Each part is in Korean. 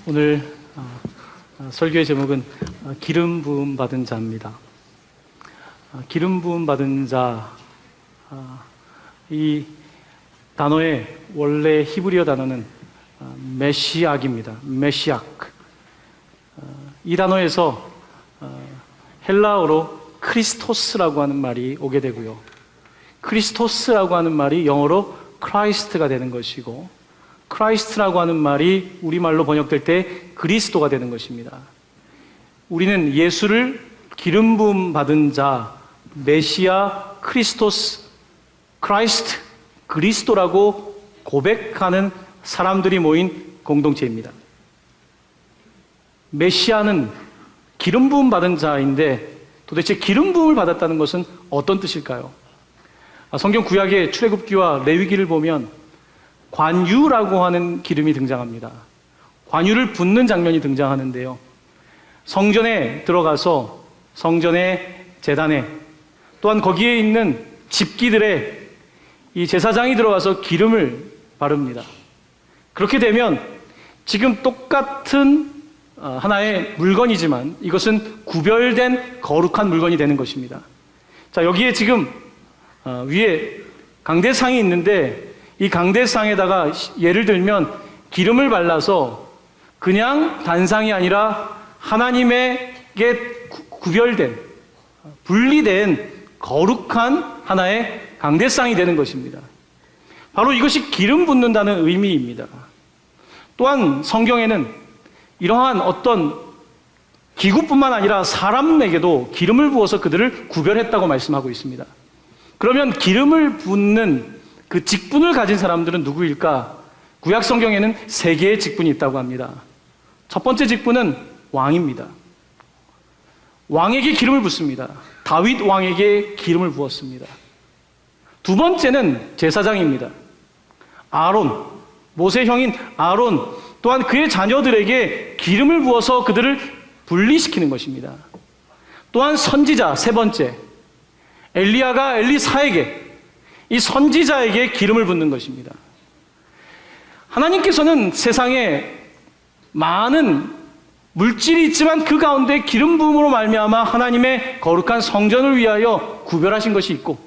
오늘 설교의 제목은 기름 부음 받은 자입니다. 기름 부음 받은 자, 이 단어의 원래 히브리어 단어는 메시악입니다. 메시악. 이 단어에서 헬라어로 크리스토스라고 하는 말이 오게 되고요. 크리스토스라고 하는 말이 영어로 크라이스트가 되는 것이고, 크라이스트라고 하는 말이 우리말로 번역될 때 그리스도가 되는 것입니다. 우리는 예수를 기름 부음 받은 자, 메시아, 크리스토스, 크라이스트, 그리스도라고 고백하는 사람들이 모인 공동체입니다. 메시아는 기름 부음 받은 자인데 도대체 기름 부음을 받았다는 것은 어떤 뜻일까요? 성경 구약의 출애굽기와 레위기를 보면 관유라고 하는 기름이 등장합니다. 관유를 붓는 장면이 등장하는데요. 성전에 들어가서 성전의 제단에 또한 거기에 있는 집기들에 이 제사장이 들어가서 기름을 바릅니다. 그렇게 되면 지금 똑같은 하나의 물건이지만 이것은 구별된 거룩한 물건이 되는 것입니다. 자, 여기에 지금 위에 강대상이 있는데 이 강대상에다가 예를 들면 기름을 발라서 그냥 단상이 아니라 하나님에게 구별된, 분리된 거룩한 하나의 강대상이 되는 것입니다. 바로 이것이 기름 붓는다는 의미입니다. 또한 성경에는 이러한 어떤 기구뿐만 아니라 사람에게도 기름을 부어서 그들을 구별했다고 말씀하고 있습니다. 그러면 기름을 붓는 그 직분을 가진 사람들은 누구일까? 구약 성경에는 세 개의 직분이 있다고 합니다. 첫 번째 직분은 왕입니다. 왕에게 기름을 붓습니다. 다윗 왕에게 기름을 부었습니다. 두 번째는 제사장입니다. 아론, 모세 형인 아론 또한 그의 자녀들에게 기름을 부어서 그들을 분리시키는 것입니다. 또한 선지자, 세 번째, 엘리야가 엘리사에게, 이 선지자에게 기름을 붓는 것입니다. 하나님께서는 세상에 많은 물질이 있지만 그 가운데 기름 부음으로 말미암아 하나님의 거룩한 성전을 위하여 구별하신 것이 있고,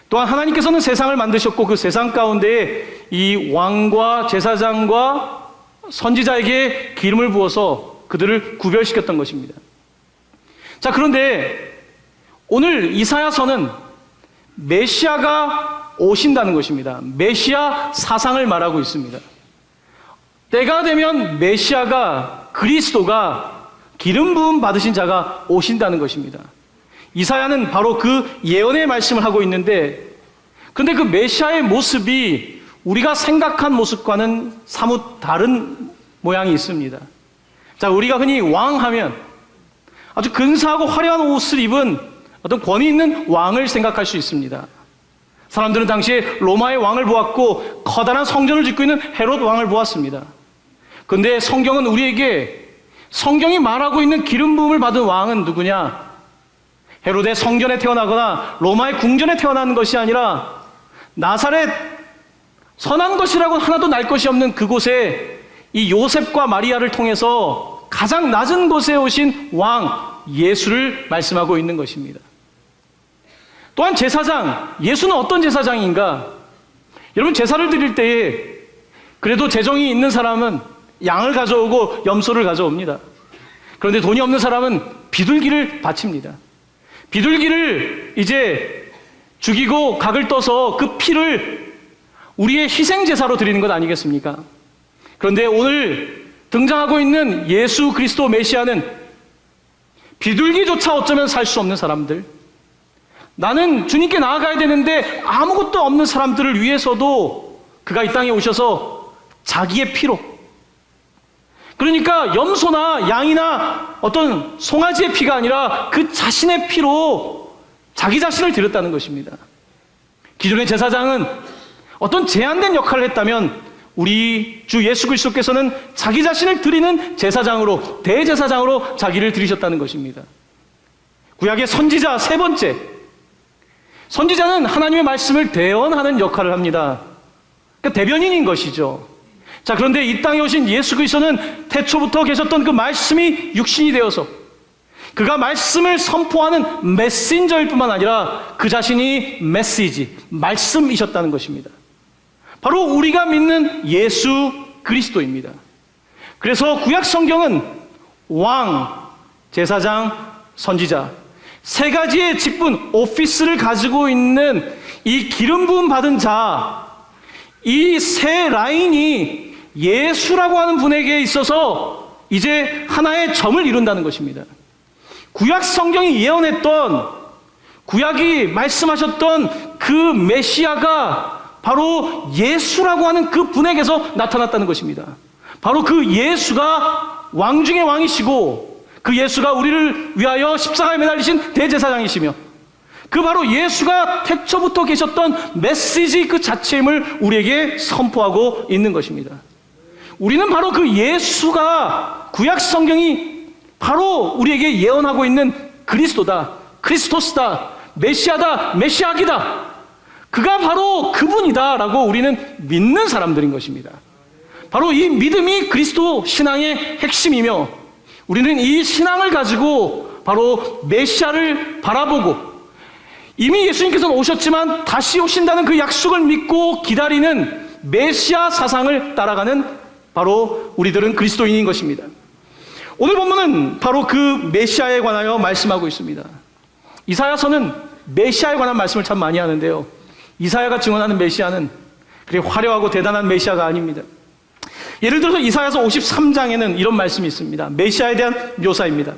또한 하나님께서는 세상을 만드셨고 그 세상 가운데에 이 왕과 제사장과 선지자에게 기름을 부어서 그들을 구별시켰던 것입니다. 자, 그런데 오늘 이사야서는 메시아가 오신다는 것입니다. 메시아 사상을 말하고 있습니다. 때가 되면 메시아가, 그리스도가, 기름 부음 받으신 자가 오신다는 것입니다. 이사야는 바로 그 예언의 말씀을 하고 있는데, 그런데 그 메시아의 모습이 우리가 생각한 모습과는 사뭇 다른 모양이 있습니다. 자, 우리가 흔히 왕하면 아주 근사하고 화려한 옷을 입은 어떤 권위 있는 왕을 생각할 수 있습니다. 사람들은 당시에 로마의 왕을 보았고 커다란 성전을 짓고 있는 헤롯 왕을 보았습니다. 그런데 성경은 우리에게, 성경이 말하고 있는 기름 부음을 받은 왕은 누구냐? 헤롯의 성전에 태어나거나 로마의 궁전에 태어난 것이 아니라 나사렛, 선한 것이라고 하나도 날 것이 없는 그곳에 이 요셉과 마리아를 통해서 가장 낮은 곳에 오신 왕 예수를 말씀하고 있는 것입니다. 또한 제사장, 예수는 어떤 제사장인가? 여러분, 제사를 드릴 때에 그래도 재정이 있는 사람은 양을 가져오고 염소를 가져옵니다. 그런데 돈이 없는 사람은 비둘기를 바칩니다. 비둘기를 이제 죽이고 각을 떠서 그 피를 우리의 희생제사로 드리는 것 아니겠습니까? 그런데 오늘 등장하고 있는 예수 그리스도 메시아는 비둘기조차 어쩌면 살 수 없는 사람들, 나는 주님께 나아가야 되는데 아무것도 없는 사람들을 위해서도 그가 이 땅에 오셔서 자기의 피로, 그러니까 염소나 양이나 어떤 송아지의 피가 아니라 그 자신의 피로 자기 자신을 드렸다는 것입니다. 기존의 제사장은 어떤 제한된 역할을 했다면 우리 주 예수 그리스도께서는 자기 자신을 드리는 제사장으로, 대제사장으로 자기를 드리셨다는 것입니다. 구약의 선지자, 세 번째, 선지자는 하나님의 말씀을 대언하는 역할을 합니다. 그러니까 대변인인 것이죠. 자, 그런데 이 땅에 오신 예수 그리스도는 태초부터 계셨던 그 말씀이 육신이 되어서 그가 말씀을 선포하는 메신저일 뿐만 아니라 그 자신이 메시지, 말씀이셨다는 것입니다. 바로 우리가 믿는 예수 그리스도입니다. 그래서 구약 성경은 왕, 제사장, 선지자 세 가지의 직분, 오피스를 가지고 있는 이 기름 부음 받은 자, 이 세 라인이 예수라고 하는 분에게 있어서 이제 하나의 점을 이룬다는 것입니다. 구약 성경이 예언했던, 구약이 말씀하셨던 그 메시아가 바로 예수라고 하는 그 분에게서 나타났다는 것입니다. 바로 그 예수가 왕 중의 왕이시고 그 예수가 우리를 위하여 십자가에 매달리신 대제사장이시며 그 바로 예수가 태초부터 계셨던 메시지 그 자체임을 우리에게 선포하고 있는 것입니다. 우리는 바로 그 예수가 구약 성경이 바로 우리에게 예언하고 있는 그리스도다, 크리스토스다, 메시아다, 메시아기다, 그가 바로 그분이다 라고 우리는 믿는 사람들인 것입니다. 바로 이 믿음이 그리스도 신앙의 핵심이며 우리는 이 신앙을 가지고 바로 메시아를 바라보고 이미 예수님께서는 오셨지만 다시 오신다는 그 약속을 믿고 기다리는 메시아 사상을 따라가는 바로 우리들은 그리스도인인 것입니다. 오늘 본문은 바로 그 메시아에 관하여 말씀하고 있습니다. 이사야서는 메시아에 관한 말씀을 참 많이 하는데요, 이사야가 증언하는 메시아는 그렇게 화려하고 대단한 메시아가 아닙니다. 예를 들어서 이사야서 53장에는 이런 말씀이 있습니다. 메시아에 대한 묘사입니다.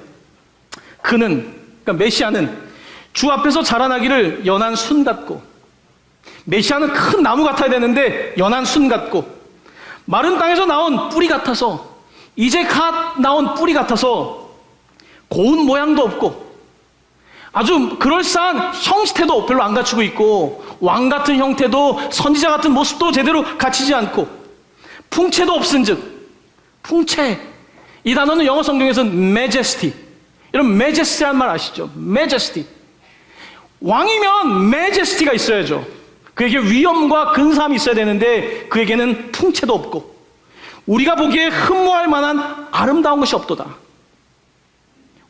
그는, 그러니까 메시아는 주 앞에서 자라나기를 연한 순 같고, 메시아는 큰 나무 같아야 되는데 연한 순 같고, 마른 땅에서 나온 뿌리 같아서, 이제 갓 나온 뿌리 같아서 고운 모양도 없고 아주 그럴싸한 형태도 별로 안 갖추고 있고, 왕 같은 형태도 선지자 같은 모습도 제대로 갖추지 않고, 풍채도 없은즉, 풍채, 이 단어는 영어 성경에서는 majesty, 이런 majesty란 말 아시죠? majesty. 왕이면 majesty가 있어야죠. 그에게 위엄과 근사함이 있어야 되는데 그에게는 풍채도 없고 우리가 보기에 흠모할 만한 아름다운 것이 없도다.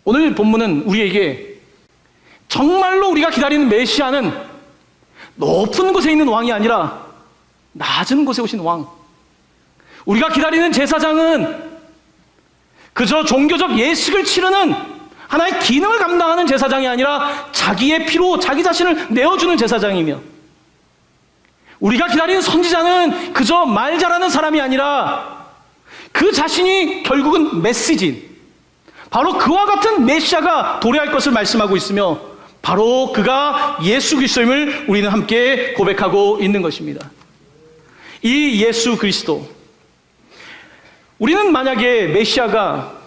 오늘 본문은 우리에게 정말로 우리가 기다리는 메시아는 높은 곳에 있는 왕이 아니라 낮은 곳에 오신 왕, 우리가 기다리는 제사장은 그저 종교적 예식을 치르는 하나의 기능을 감당하는 제사장이 아니라 자기의 피로 자기 자신을 내어주는 제사장이며, 우리가 기다리는 선지자는 그저 말 잘하는 사람이 아니라 그 자신이 결국은 메시지인, 바로 그와 같은 메시아가 도래할 것을 말씀하고 있으며 바로 그가 예수 그리스도임을 우리는 함께 고백하고 있는 것입니다. 이 예수 그리스도, 우리는 만약에 메시아가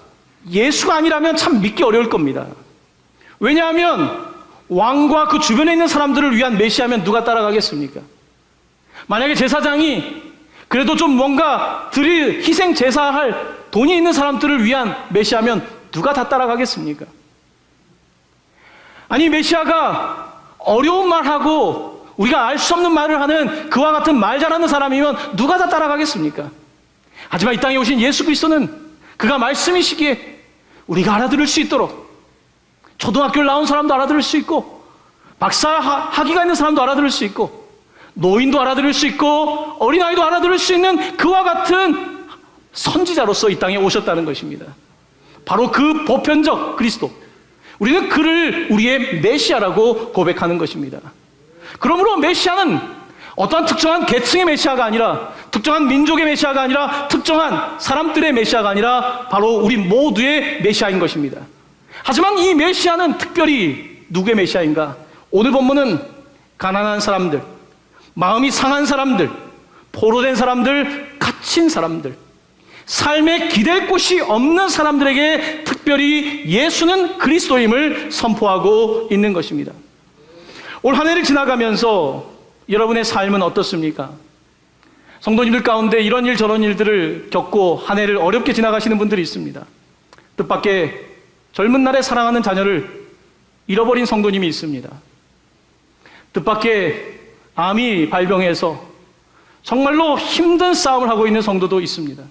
예수가 아니라면 참 믿기 어려울 겁니다. 왜냐하면 왕과 그 주변에 있는 사람들을 위한 메시아면 누가 따라가겠습니까? 만약에 제사장이 그래도 좀 뭔가 드릴 희생 제사할 돈이 있는 사람들을 위한 메시아면 누가 다 따라가겠습니까? 아니, 메시아가 어려운 말하고 우리가 알 수 없는 말을 하는 그와 같은 말 잘하는 사람이면 누가 다 따라가겠습니까? 하지만 이 땅에 오신 예수 그리스도는 그가 말씀이시기에 우리가 알아들을 수 있도록, 초등학교를 나온 사람도 알아들을 수 있고 박사 학위가 있는 사람도 알아들을 수 있고 노인도 알아들을 수 있고 어린아이도 알아들을 수 있는 그와 같은 선지자로서 이 땅에 오셨다는 것입니다. 바로 그 보편적 그리스도, 우리는 그를 우리의 메시아라고 고백하는 것입니다. 그러므로 메시아는 어떠한 특정한 계층의 메시아가 아니라, 특정한 민족의 메시아가 아니라, 특정한 사람들의 메시아가 아니라 바로 우리 모두의 메시아인 것입니다. 하지만 이 메시아는 특별히 누구의 메시아인가? 오늘 본문은 가난한 사람들, 마음이 상한 사람들, 포로된 사람들, 갇힌 사람들, 삶에 기댈 곳이 없는 사람들에게 특별히 예수는 그리스도임을 선포하고 있는 것입니다. 올 한 해를 지나가면서 여러분의 삶은 어떻습니까? 성도님들 가운데 이런 일 저런 일들을 겪고 한 해를 어렵게 지나가시는 분들이 있습니다. 뜻밖의 젊은 날에 사랑하는 자녀를 잃어버린 성도님이 있습니다. 뜻밖의 암이 발병해서 정말로 힘든 싸움을 하고 있는 성도도 있습니다.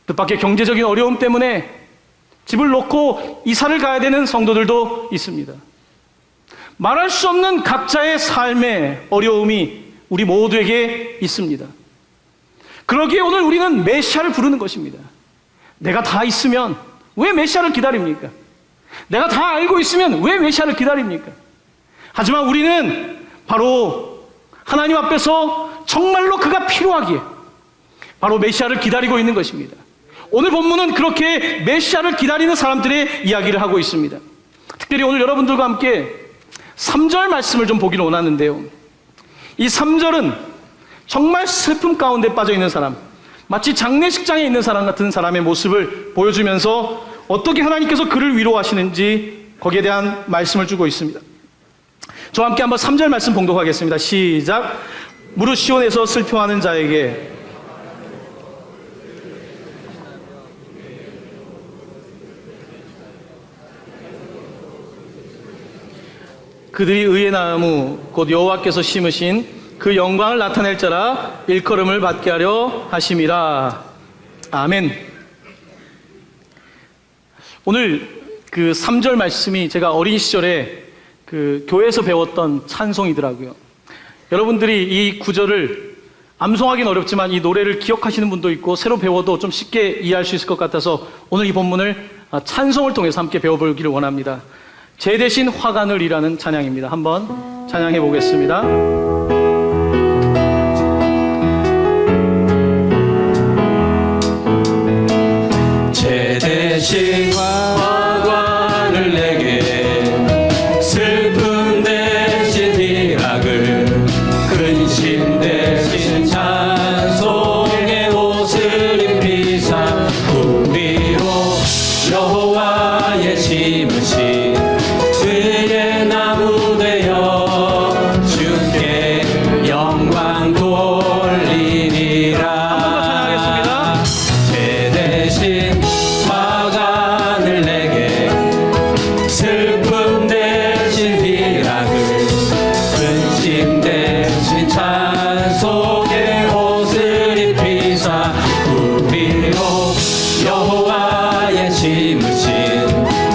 뜻밖의 경제적인 어려움 때문에 집을 놓고 이사를 가야 되는 성도들도 있습니다. 말할 수 없는 각자의 삶의 어려움이 우리 모두에게 있습니다. 그러기에 오늘 우리는 메시아를 부르는 것입니다. 내가 다 있으면 왜 메시아를 기다립니까? 내가 다 알고 있으면 왜 메시아를 기다립니까? 하지만 우리는 바로 하나님 앞에서 정말로 그가 필요하기에 바로 메시아를 기다리고 있는 것입니다. 오늘 본문은 그렇게 메시아를 기다리는 사람들의 이야기를 하고 있습니다. 특별히 오늘 여러분들과 함께 3절 말씀을 좀 보기를 원하는데요. 이 3절은 정말 슬픔 가운데 빠져 있는 사람, 마치 장례식장에 있는 사람 같은 사람의 모습을 보여주면서 어떻게 하나님께서 그를 위로하시는지 거기에 대한 말씀을 주고 있습니다. 저와 함께 한번 3절 말씀 봉독하겠습니다. 시작. 무릇 시온에서 슬퍼하는 자에게 그들이 의의 나무 곧 여호와께서 심으신 그 영광을 나타낼 자라 일컬음을 받게 하려 하심이라. 아멘. 오늘 그 3절 말씀이 제가 어린 시절에 그 교회에서 배웠던 찬송이더라고요. 여러분들이 이 구절을 암송하기는 어렵지만 이 노래를 기억하시는 분도 있고 새로 배워도 좀 쉽게 이해할 수 있을 것 같아서 오늘 이 본문을 찬송을 통해서 함께 배워보기를 원합니다. 제 대신 화관을이라는 찬양입니다. 한번 찬양해 보겠습니다. 제 대신 화관을 내게 슬픔 대신 희락을 근심 대신 찬송의 옷을 입히사 우리로 여호와의 심으신 그의 나무 되어 주께 영광 돌리리라. 제 대신 화관을 내게 슬픔 대신 희락을 근심 대신 찬송의 옷을 입히사 우리로 여호와의 심으신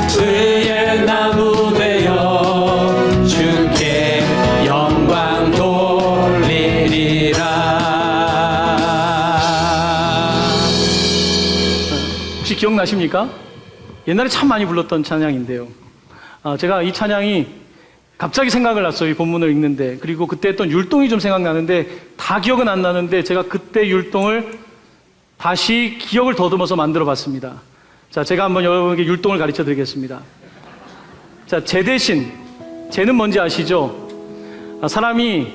그의 나무 되어 주께 영광 돌리리라. 혹시 기억나십니까? 옛날에 참 많이 불렀던 찬양인데요. 제가 이 찬양이 갑자기 생각을 났어요. 이 본문을 읽는데. 그리고 그때 했던 율동이 좀 생각나는데 다 기억은 안 나는데 제가 그때 율동을 다시 기억을 더듬어서 만들어 봤습니다. 자, 제가 한번 여러분에게 율동을 가르쳐 드리겠습니다. 자, 제 대신, 제는 뭔지 아시죠? 사람이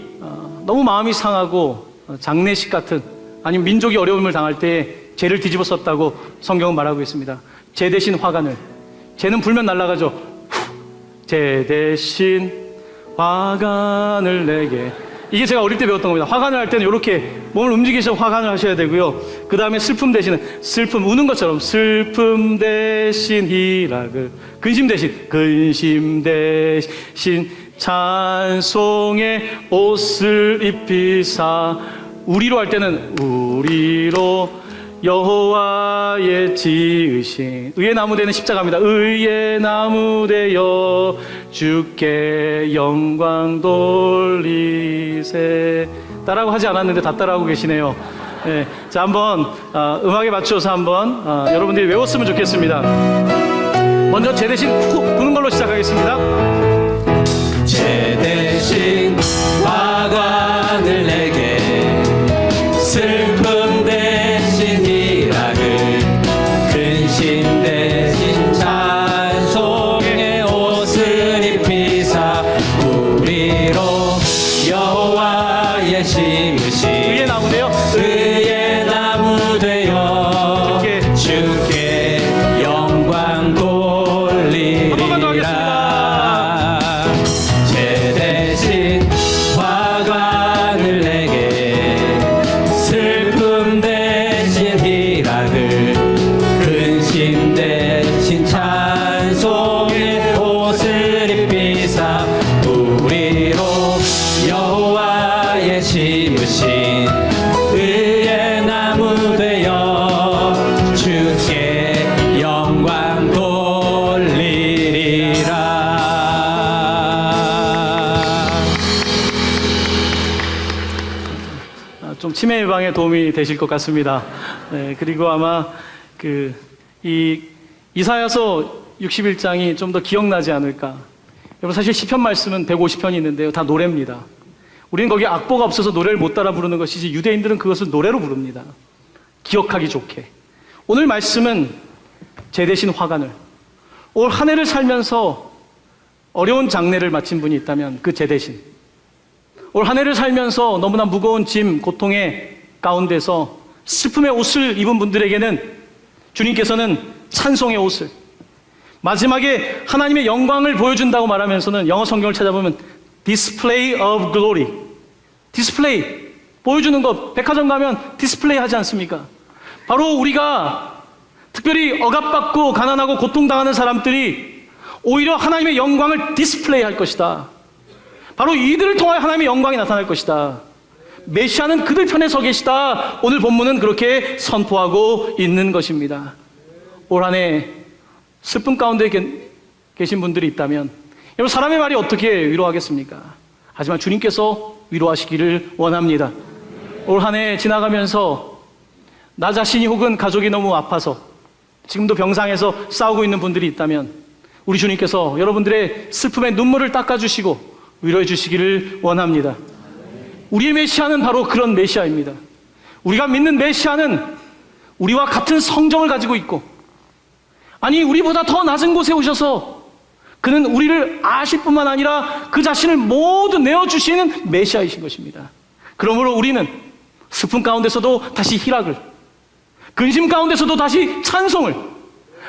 너무 마음이 상하고 장례식 같은 아니면 민족이 어려움을 당할 때 죄를 뒤집어 썼다고 성경은 말하고 있습니다. 제 대신 화관을. 죄는 불면 날아가죠. 제 대신 화관을 내게. 이게 제가 어릴 때 배웠던 겁니다. 화관을 할 때는 이렇게 몸을 움직이셔서 화관을 하셔야 되고요. 그 다음에 슬픔 대신은 슬픔, 우는 것처럼 슬픔 대신 희락을, 근심 대신 찬송의 옷을 입히사 우리로 할 때는 우리로 여호와의 지으신 의의 나무 되는 십자가입니다. 의의 나무 되어 주께 영광 돌리세. 따라하고 하지 않았는데 다 따라하고 계시네요. 네, 자, 한번 음악에 맞춰서 한번 여러분들이 외웠으면 좋겠습니다. 먼저 제 대신 부는 걸로 시작하겠습니다. 제 대신 화관을 내게 슬픔 대신 희락을 근심 대신 찬송의 옷을 입히사 우리로 여호와의 심으신 의의 나무 되어 의의 나무 되어 주께 영광 돌리리라. 제 대신 화관을 내게 슬픔 대신 희락을 근심 대신 찬송의 옷을 입히사 우리로 여호와의 심으신 치매 예방에 도움이 되실 것 같습니다. 네, 그리고 아마 이 이사야서 61장이 좀 더 기억나지 않을까. 여러분, 사실 시편 말씀은 150편이 있는데요, 다 노래입니다. 우리는 거기 악보가 없어서 노래를 못 따라 부르는 것이지, 유대인들은 그것을 노래로 부릅니다. 기억하기 좋게. 오늘 말씀은 제 대신 화관을, 올 한 해를 살면서 어려운 장례를 마친 분이 있다면 그 제 대신, 올 한 해를 살면서 너무나 무거운 짐, 고통의 가운데서 슬픔의 옷을 입은 분들에게는 주님께서는 찬송의 옷을, 마지막에 하나님의 영광을 보여준다고 말하면서는 영어 성경을 찾아보면 display of glory, 디스플레이, 보여주는 것, 백화점 가면 디스플레이 하지 않습니까? 바로 우리가 특별히 억압받고 가난하고 고통당하는 사람들이 오히려 하나님의 영광을 디스플레이 할 것이다. 바로 이들을 통하여 하나님의 영광이 나타날 것이다. 메시아는 그들 편에 서 계시다. 오늘 본문은 그렇게 선포하고 있는 것입니다. 올 한 해 슬픔 가운데 계신 분들이 있다면, 여러분, 사람의 말이 어떻게 위로하겠습니까? 하지만 주님께서 위로하시기를 원합니다. 올 한 해 지나가면서 나 자신이 혹은 가족이 너무 아파서 지금도 병상에서 싸우고 있는 분들이 있다면, 우리 주님께서 여러분들의 슬픔의 눈물을 닦아주시고 위로해 주시기를 원합니다. 우리의 메시아는 바로 그런 메시아입니다. 우리가 믿는 메시아는 우리와 같은 성정을 가지고 있고, 아니, 우리보다 더 낮은 곳에 오셔서 그는 우리를 아실 뿐만 아니라 그 자신을 모두 내어주시는 메시아이신 것입니다. 그러므로 우리는 슬픔 가운데서도 다시 희락을, 근심 가운데서도 다시 찬송을,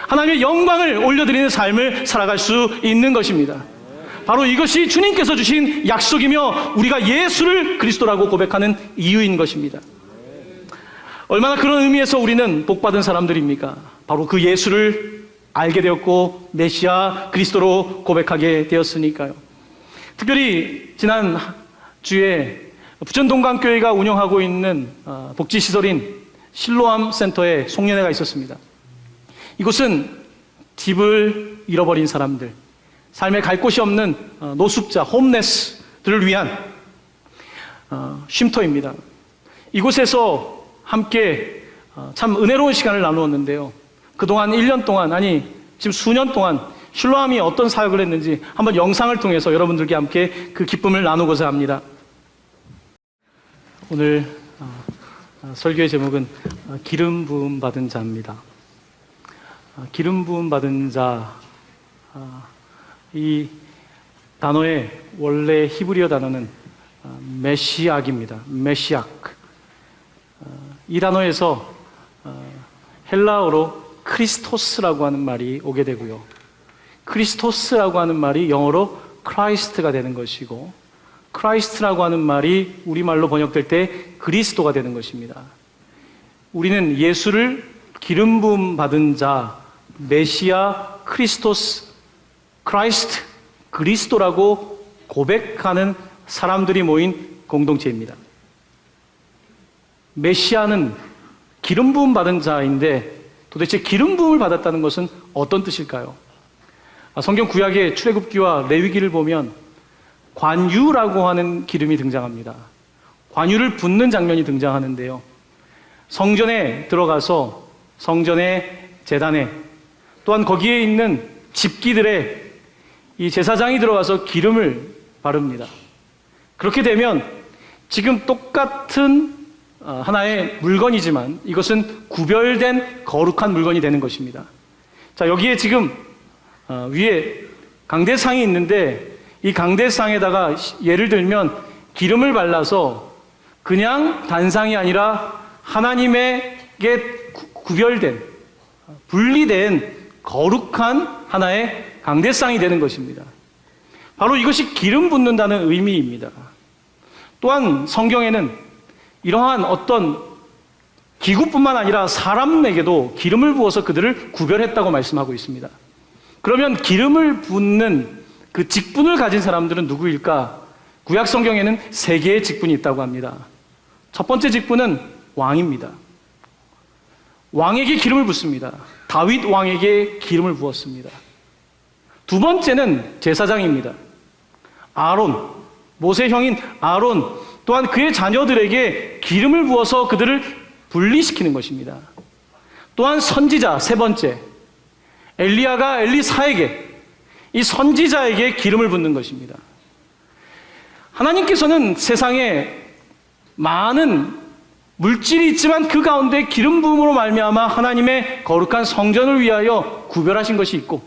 하나님의 영광을 올려드리는 삶을 살아갈 수 있는 것입니다. 바로 이것이 주님께서 주신 약속이며 우리가 예수를 그리스도라고 고백하는 이유인 것입니다. 얼마나 그런 의미에서 우리는 복받은 사람들입니까? 바로 그 예수를 알게 되었고 메시아 그리스도로 고백하게 되었으니까요. 특별히 지난 주에 부천동강교회가 운영하고 있는 복지시설인 실로암 센터에 송년회가 있었습니다. 이곳은 집을 잃어버린 사람들, 삶에 갈 곳이 없는 노숙자, 홈레스들을 위한 쉼터입니다. 이곳에서 함께 참 은혜로운 시간을 나누었는데요. 그동안 1년 동안, 아니 지금 수년 동안 실로암이 어떤 사역을 했는지 한번 영상을 통해서 여러분들께 함께 그 기쁨을 나누고자 합니다. 오늘 설교의 제목은 기름 부음 받은 자입니다. 기름 부음 받은 자, 이 단어의 원래 히브리어 단어는 메시악입니다. 메시악. 이 단어에서 헬라어로 크리스토스라고 하는 말이 오게 되고요. 크리스토스라고 하는 말이 영어로 크라이스트가 되는 것이고, 크라이스트라고 하는 말이 우리말로 번역될 때 그리스도가 되는 것입니다. 우리는 예수를 기름 부음 받은 자, 메시아, 크리스토스, 크라이스트, 그리스도라고 고백하는 사람들이 모인 공동체입니다. 메시아는 기름 부음 받은 자인데 도대체 기름 부음을 받았다는 것은 어떤 뜻일까요? 성경 구약의 출애굽기와 레위기를 보면 관유라고 하는 기름이 등장합니다. 관유를 붓는 장면이 등장하는데요. 성전에 들어가서 성전의 제단에, 또한 거기에 있는 집기들의 이 제사장이 들어가서 기름을 바릅니다. 그렇게 되면 지금 똑같은 하나의 물건이지만 이것은 구별된 거룩한 물건이 되는 것입니다. 자, 여기에 지금 위에 강대상이 있는데 이 강대상에다가 예를 들면 기름을 발라서 그냥 단상이 아니라 하나님에게 구별된, 분리된 거룩한 하나의 강대상이 되는 것입니다. 바로 이것이 기름 붓는다는 의미입니다. 또한 성경에는 이러한 어떤 기구뿐만 아니라 사람에게도 기름을 부어서 그들을 구별했다고 말씀하고 있습니다. 그러면 기름을 붓는 그 직분을 가진 사람들은 누구일까? 구약 성경에는 3개의 직분이 있다고 합니다. 첫 번째 직분은 왕입니다. 왕에게 기름을 붓습니다. 다윗 왕에게 기름을 부었습니다. 두 번째는 제사장입니다. 아론, 모세 형인 아론, 또한 그의 자녀들에게 기름을 부어서 그들을 분리시키는 것입니다. 또한 선지자, 세 번째, 엘리야가 엘리사에게, 이 선지자에게 기름을 붓는 것입니다. 하나님께서는 세상에 많은 물질이 있지만 그 가운데 기름 부음으로 말미암아 하나님의 거룩한 성전을 위하여 구별하신 것이 있고,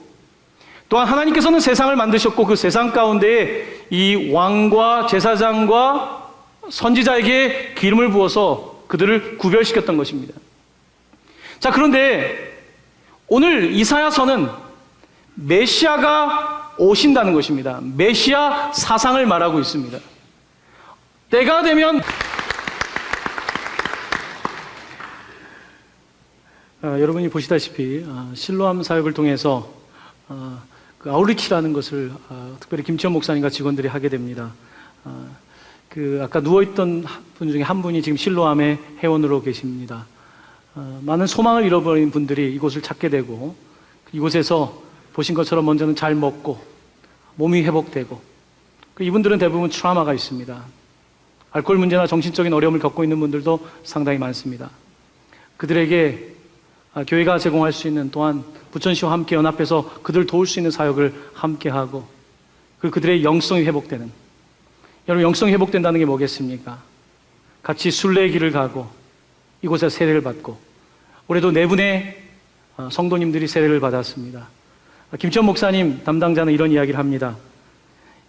또한 하나님께서는 세상을 만드셨고 그 세상 가운데에 이 왕과 제사장과 선지자에게 기름을 부어서 그들을 구별시켰던 것입니다. 자, 그런데 오늘 이사야서는 메시아가 오신다는 것입니다. 메시아 사상을 말하고 있습니다. 때가 되면 여러분이 보시다시피 실로암 사역을 통해서 그 아우리키라는 것을 특별히 김치현 목사님과 직원들이 하게 됩니다. 그 아까 누워있던 분 중에 한 분이 지금 실로암의 회원으로 계십니다. 많은 소망을 잃어버린 분들이 이곳을 찾게 되고 이곳에서 보신 것처럼 먼저는 잘 먹고 몸이 회복되고, 이분들은 대부분 트라우마가 있습니다. 알코올 문제나 정신적인 어려움을 겪고 있는 분들도 상당히 많습니다. 그들에게 교회가 제공할 수 있는, 또한 부천시와 함께 연합해서 그들을 도울 수 있는 사역을 함께 하고, 그들의 영성이 회복되는, 여러분 영성이 회복된다는 게 뭐겠습니까? 같이 순례의 길을 가고 이곳에 세례를 받고, 올해도 4분의 성도님들이 세례를 받았습니다. 김천 목사님 담당자는 이런 이야기를 합니다.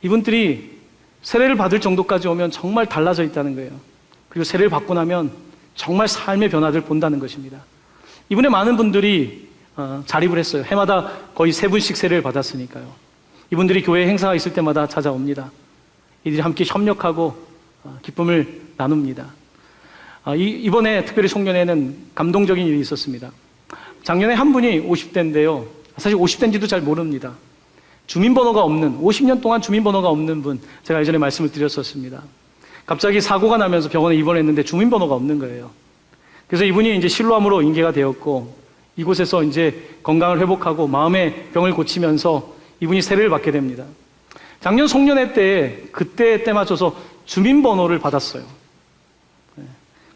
이분들이 세례를 받을 정도까지 오면 정말 달라져 있다는 거예요. 그리고 세례를 받고 나면 정말 삶의 변화를 본다는 것입니다. 이분의 많은 분들이 자립을 했어요. 해마다 거의 3분씩 세례를 받았으니까요. 이분들이 교회 행사가 있을 때마다 찾아옵니다. 이들이 함께 협력하고 기쁨을 나눕니다. 이번에 특별히 송년회는 감동적인 일이 있었습니다. 작년에 한 분이 50대인데요. 사실 50대인지도 잘 모릅니다. 주민번호가 없는, 50년 동안 주민번호가 없는 분, 제가 예전에 말씀을 드렸었습니다. 갑자기 사고가 나면서 병원에 입원했는데 주민번호가 없는 거예요. 그래서 이분이 이제 실로암으로 인계가 되었고, 이곳에서 이제 건강을 회복하고 마음의 병을 고치면서 이분이 세례를 받게 됩니다. 작년 송년회 때 맞춰서 주민번호를 받았어요.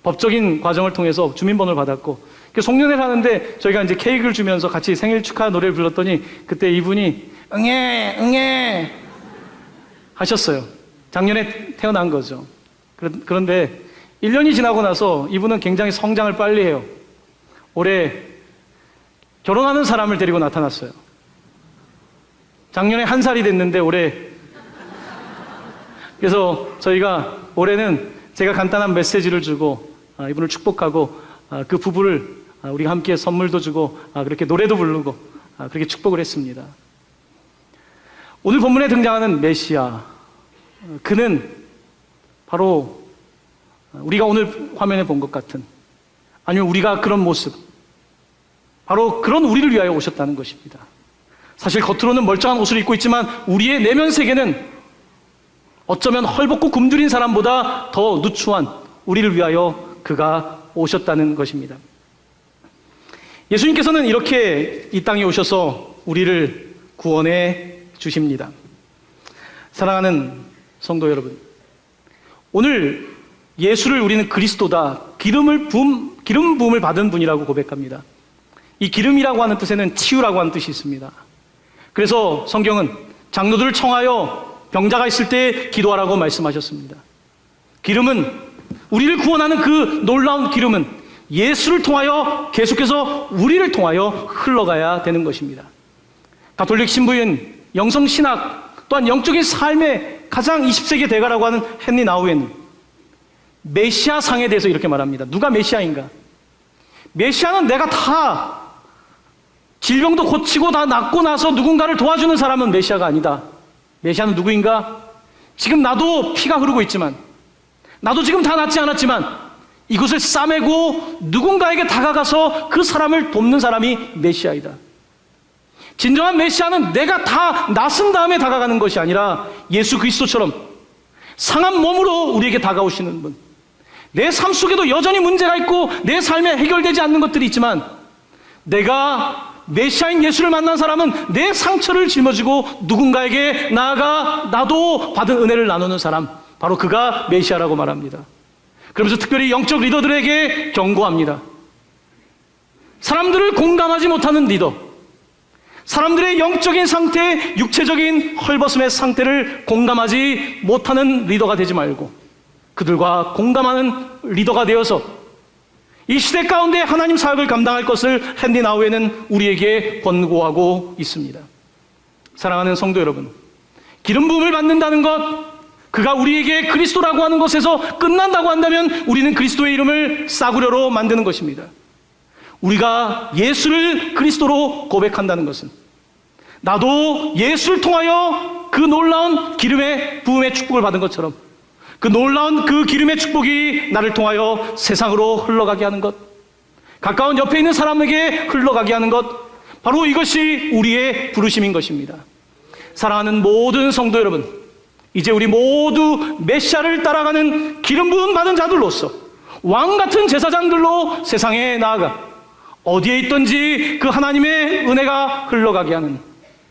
법적인 과정을 통해서 주민번호를 받았고, 송년회를 하는데 저희가 이제 케이크를 주면서 같이 생일 축하 노래를 불렀더니 그때 이분이 응애 응애 하셨어요. 작년에 태어난 거죠. 그런데 1년이 지나고 나서 이분은 굉장히 성장을 빨리 해요. 올해 결혼하는 사람을 데리고 나타났어요. 작년에 1살이 됐는데 올해, 그래서 저희가 올해는 제가 간단한 메시지를 주고 이분을 축복하고 그 부부를 우리가 함께 선물도 주고 그렇게 노래도 부르고 그렇게 축복을 했습니다. 오늘 본문에 등장하는 메시아, 그는 바로 우리가 오늘 화면에 본 것 같은, 아니면 우리가 그런 모습, 바로 그런 우리를 위하여 오셨다는 것입니다. 사실 겉으로는 멀쩡한 옷을 입고 있지만 우리의 내면 세계는 어쩌면 헐벗고 굶주린 사람보다 더 누추한 우리를 위하여 그가 오셨다는 것입니다. 예수님께서는 이렇게 이 땅에 오셔서 우리를 구원해 주십니다. 사랑하는 성도 여러분, 오늘 예수를 우리는 그리스도다, 기름 부음을 받은 분이라고 고백합니다. 이 기름이라고 하는 뜻에는 치유라고 하는 뜻이 있습니다. 그래서 성경은 장로들을 청하여 병자가 있을 때 기도하라고 말씀하셨습니다. 기름은, 우리를 구원하는 그 놀라운 기름은 예수를 통하여 계속해서 우리를 통하여 흘러가야 되는 것입니다. 가톨릭 신부인 영성신학, 또한 영적인 삶의 가장 20세기 대가라고 하는 헨리 나우엔, 메시아 상에 대해서 이렇게 말합니다. 누가 메시아인가? 메시아는 내가 다 질병도 고치고 다 낫고 나서 누군가를 도와주는 사람은 메시아가 아니다. 메시아는 누구인가? 지금 나도 피가 흐르고 있지만, 나도 지금 다 낫지 않았지만 이것을 싸매고 누군가에게 다가가서 그 사람을 돕는 사람이 메시아이다. 진정한 메시아는 내가 다 낫은 다음에 다가가는 것이 아니라 예수 그리스도처럼 상한 몸으로 우리에게 다가오시는 분. 내 삶 속에도 여전히 문제가 있고 내 삶에 해결되지 않는 것들이 있지만, 내가 메시아인 예수를 만난 사람은 내 상처를 짊어지고 누군가에게 나아가 나도 받은 은혜를 나누는 사람, 바로 그가 메시아라고 말합니다. 그러면서 특별히 영적 리더들에게 경고합니다. 사람들을 공감하지 못하는 리더, 사람들의 영적인 상태, 육체적인 헐벗음의 상태를 공감하지 못하는 리더가 되지 말고 그들과 공감하는 리더가 되어서 이 시대 가운데 하나님 사역을 감당할 것을 헨리 나우에는 우리에게 권고하고 있습니다. 사랑하는 성도 여러분, 기름 부음을 받는다는 것, 그가 우리에게 그리스도라고 하는 것에서 끝난다고 한다면 우리는 그리스도의 이름을 싸구려로 만드는 것입니다. 우리가 예수를 그리스도로 고백한다는 것은 나도 예수를 통하여 그 놀라운 기름의 부음의 축복을 받은 것처럼 그 놀라운 그 기름의 축복이 나를 통하여 세상으로 흘러가게 하는 것, 가까운 옆에 있는 사람에게 흘러가게 하는 것, 바로 이것이 우리의 부르심인 것입니다. 사랑하는 모든 성도 여러분, 이제 우리 모두 메시아를 따라가는 기름 부음 받은 자들로서 왕 같은 제사장들로 세상에 나아가 어디에 있든지 그 하나님의 은혜가 흘러가게 하는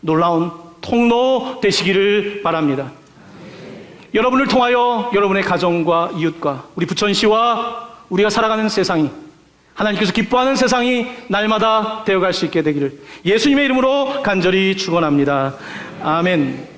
놀라운 통로 되시기를 바랍니다. 여러분을 통하여 여러분의 가정과 이웃과 우리 부천시와 우리가 살아가는 세상이, 하나님께서 기뻐하는 세상이 날마다 되어갈 수 있게 되기를 예수님의 이름으로 간절히 축원합니다. 아멘.